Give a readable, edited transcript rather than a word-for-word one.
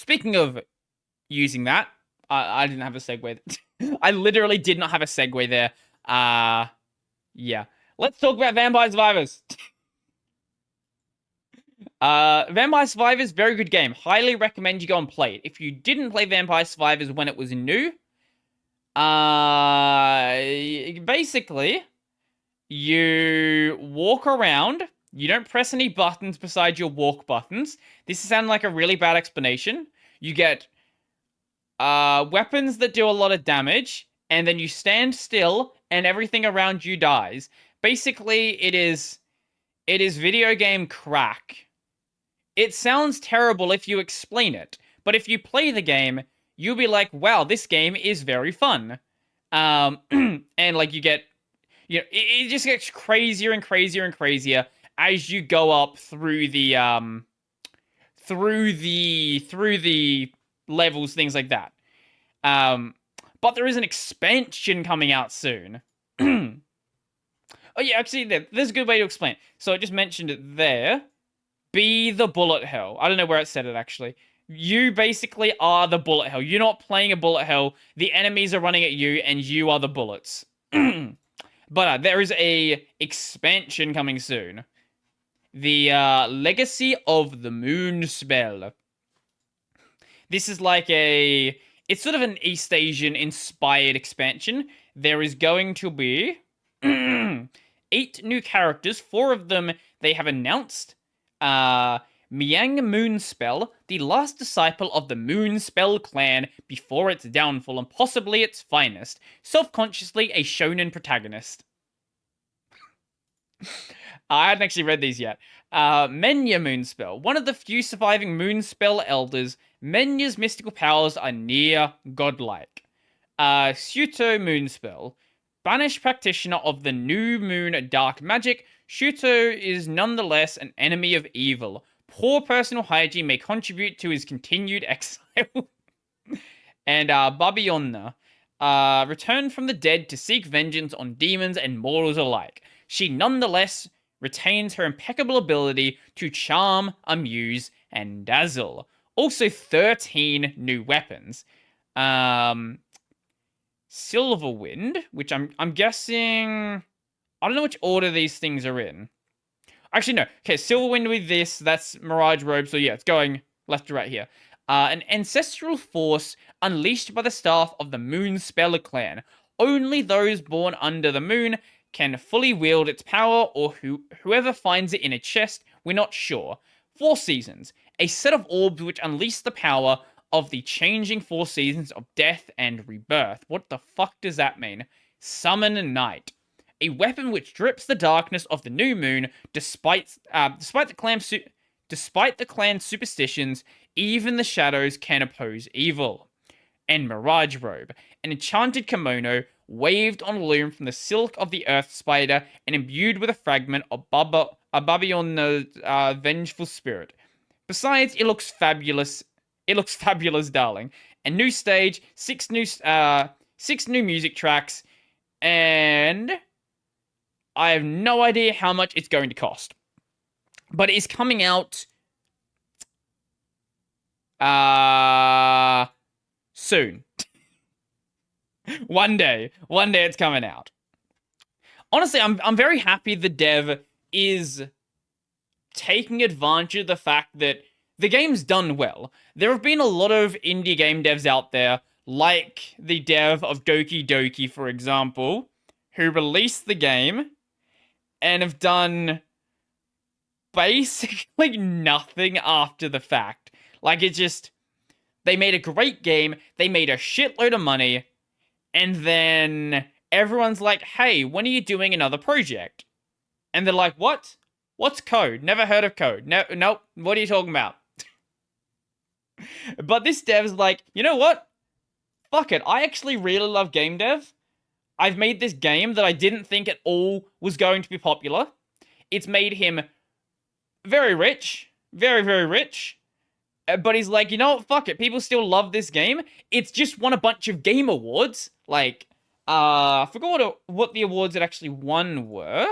speaking of using that, I didn't have a segue. I literally did not have a segue there. Yeah. Let's talk about Vampire Survivors. Vampire Survivors, very good game. Highly recommend you go and play it. If you didn't play Vampire Survivors when it was new, basically, you walk around. You don't press any buttons besides your walk buttons. This sounds like a really bad explanation. You get weapons that do a lot of damage, and then you stand still, and everything around you dies. Basically, it is video game crack. It sounds terrible if you explain it, but if you play the game, you'll be like, wow, this game is very fun. And like it just gets crazier and crazier and crazier as you go up through the levels, things like that. But there is an expansion coming out soon. Oh yeah, actually, there's a good way to explain it. So I just mentioned it there. Be the bullet hell. I don't know where it said it actually. You basically are the bullet hell. You're not playing a bullet hell. The enemies are running at you, and you are the bullets. But there is a expansion coming soon. The Legacy of the Moon Spell. This is like it's sort of an East Asian inspired expansion. There is going to be 8 new characters. 4 of them they have announced. Miang Moonspell, the last disciple of the Moonspell clan before its downfall and possibly its finest, self-consciously a shonen protagonist. I hadn't actually read these yet. Menya Moonspell, one of the few surviving Moonspell elders. Menya's mystical powers are near godlike. Shuto Moonspell, banished practitioner of the new moon dark magic. Shuto is nonetheless an enemy of evil. Poor personal hygiene may contribute to his continued exile. And Babionna, returned from the dead to seek vengeance on demons and mortals alike. She nonetheless retains her impeccable ability to charm, amuse, and dazzle. Also 13 new weapons. Silverwind, which I'm guessing, I don't know which order these things are in. Actually, no. Okay, Silverwind with this, that's Mirage Robe, so yeah, it's going left to right here. An ancestral force unleashed by the staff of the Moonspeller clan. Only those born under the moon can fully wield its power, or whoever finds it in a chest, we're not sure. 4 seasons. A set of orbs which unleash the power of the changing 4 seasons of death and rebirth. What the fuck does that mean? Summon Night. A weapon which drips the darkness of the new moon, despite the clan's superstitions, even the shadows can oppose evil. And Mirage Robe, an enchanted kimono waved on a loom from the silk of the earth spider and imbued with a fragment of Babionna's vengeful spirit. Besides, it looks fabulous. It looks fabulous, darling. A new stage, 6 new music tracks, and I have no idea how much it's going to cost. But it is coming out soon. One day it's coming out. Honestly, I'm very happy the dev is taking advantage of the fact that the game's done well. There have been a lot of indie game devs out there, like the dev of Doki Doki, for example, who released the game and have done basically nothing after the fact. Like, they made a great game, they made a shitload of money, and then everyone's like, hey, when are you doing another project? And they're like, what? What's Code? Never heard of Code. No, nope, what are you talking about? But this dev's like, you know what? Fuck it, I actually really love game dev. I've made this game that I didn't think at all was going to be popular. It's made him very rich. Very, very rich. But he's like, you know what? Fuck it. People still love this game. It's just won a bunch of game awards. Like, I forgot what the awards it actually won were.